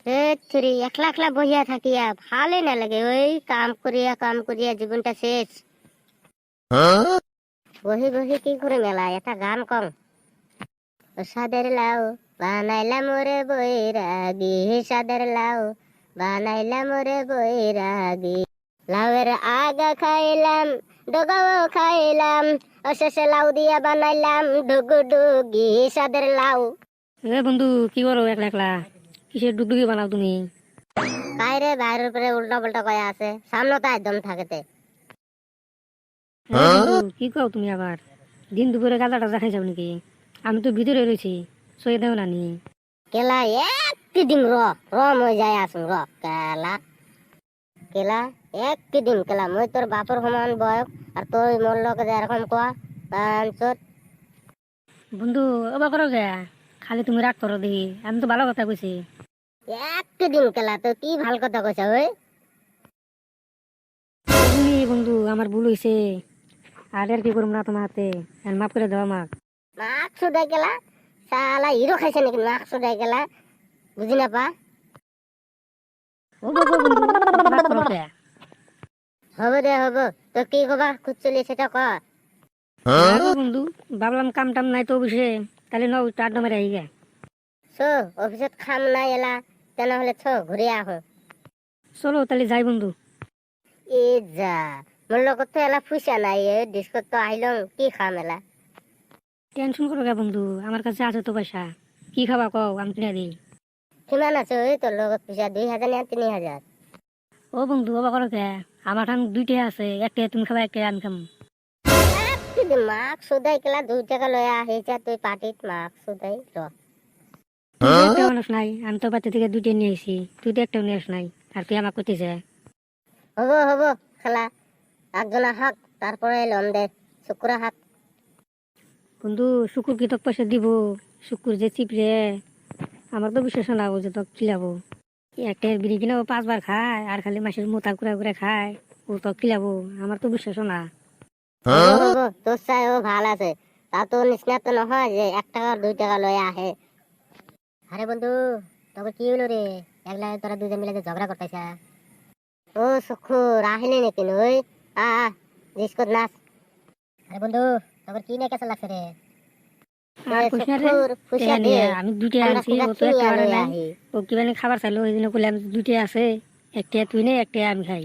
একলা একলা বহিয়া থাকিয়া ভালে না লাগে, ওই কাম করিয়া জীবনটা শেষ। বহি বহি কি করে মেলা, এটা গান কম। সাদের লাউ বানাইলাম ওরে বৈরাগী, সাদের লাউ বানাইলাম ওরে বৈরাগী। লাউয়ের আগা খাইলাম, ডগাও খাইলাম, অশেষে লাউ দিয়া বানাইলাম ডুগডুগি সাদের লাউ। এ বন্ধু, কি করো একলা একলা? কিসের ডুগডুগি বানাও তুমি? বাইরে বাইরের উপরে উল্টা পাল্টা কয়া আছে, সামনে তো একদম থাকেতে। বন্ধু, কি কও তুমি আবার? দিন দুপুরে গাঁজা টাজা খাই যাও নাকি? আমি তো ভিতরে রয়েছি, সই দেও না নি। কেলা একদিন রম হয়ে যায় আসুন কেলা কেলা একদিন কেলা মই তোর বাপর সমান বয়স আর তোর মোর লোকে এরকম কোয়া পাঁচশো। বন্ধু, অবা করো গে? খালি তুমি রাগ করো দেখি, আমি তো ভালো কথা কইছি। একদিন কেলা তো কি ভাল কথা কইছ ওই। তুমি বন্ধু, আমার ভুল হয়েছে। আর কি করবো না তোমার হাতে, আর মাফ করে দাও আমাক। মাক সুদাই কেলা, শালা হিরো খাইছে নাকি মাক সুদাই কেলা, বুঝি না পা। ও বাবা বন্ধু, রাগ করো কে? হব দে হব, তো কি কবা খুঁজছিলি সেটা ক। বন্ধু, ভাবলাম কাম টাম নাই তো অফিসে, তাহলে নাও আড্ডা মেরে আই গে। সো অফিসত খাম নাই এলা, তেনেহলে ছ ঘুরিয়া আহো। চলো তাহলে যাই বন্ধু। এ যা, মোর লগত তো এলা পয়সা নাই, এ ডিস্কত তো আইলং কি খাম এলা। টেনশন করো গে বন্ধু, আমার কাছে আছে তো পয়সা। কি খাবা কও, আমি কিনে দিই। কিমান আছে ওই তোর লগত পয়সা, 2,000 না 3,000? ও বন্ধু, অবা করো কে? আমার ঠান দুইটা আছে, একটা তুমি খাবা, একটা আমি খাম। যদি মাক সুদাই কেলা 2 টাকা লয়া আহিছা তুই পার্টিত, মাক সুদাই র। তুই তো একটা মানুষ নাই, আমি তো বাচ্চা থেকে দুইটা নিয়ে আইছি, তুই তো একটা নিয়ে আস নাই, আর তুই আমাকে করতেছে। হব হব খেলা, একজনা হাক তারপরে লম দে, শুক্র হাক। বন্ধু, শুকুর কি তোকে পয়সা দিব? শুকুর যে চিপরে, আমার তো বিশ্বাস না যে তোকে খিলাবো। একটা বিড়ি কিনাবো 5 বার খায়, আর খালি মাসের মোতা কুড়া করে খায়, ও তো খিলাবো? আমার তো বিশ্বাস না। হব হব, তোর চাই ও ভাল আছে, তা তো নিষ্ণা তো নহয় যে 1 টাকা 2 টাকা লয়া আহে। আরে বন্ধু, তবে কি হলো রে, একলা তোরা দুজন মিলে যে ঝগড়া করতেছা? ও শুকুর আহিলি নাকি ওই, আ ডিস্কত নাচ। আরে বন্ধু, তবে কি নিয়ে কেসা লাগছে রে? আর কইস না রে, শুকুর পয়সা টেহা দে, নিয়ে আমি দুইটা আমরা আনছি, কুগা ও তো কিনিয়া একেবারে লয়া নাই। আহি। ও কিবা খাবার চাইলো, ওই জন্য করলাম দুইটা আছে, একটা তুই নে, একটা আমি খাই,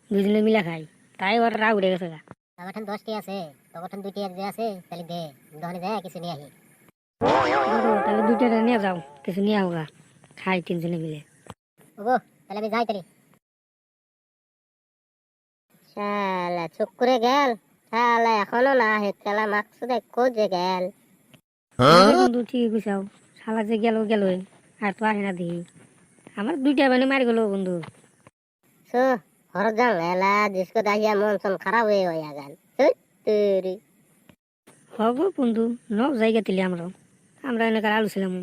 দুজনে মিলা খাই। তাই ওর রাগ উঠে গেছে গা। আমার ঠান 10টি আছে, তোর ঠান 2টি যে আছে, তাহলে দে, দোকানে যায় কিছু নিয়ে আহি। বড়, তাহলে দুইটা নিয়ে যাও, কিছু নিয়ে হোগা, খাই তিনজনে মিলে। ওগো, তাহলে আমি যাই তালি। শালা চুপ করে গেল, শালা এখনো না আহে, খেলা মাকসুদে কোজে গেল। বন্ধু ঠিক কইছাও, শালা যে গেল গেলই, আর তো আসে না দেখি। আমার দুইটা মানে মারি গেল বন্ধু। সো ঘর যাও এলা, জিসকো দাহিয়া মন সন খারাপ হয়ে গেল। তুই হব বন্ধু, ন জায়গা দিলে আমরা, আমরা এনেকার আলু ছিলাম।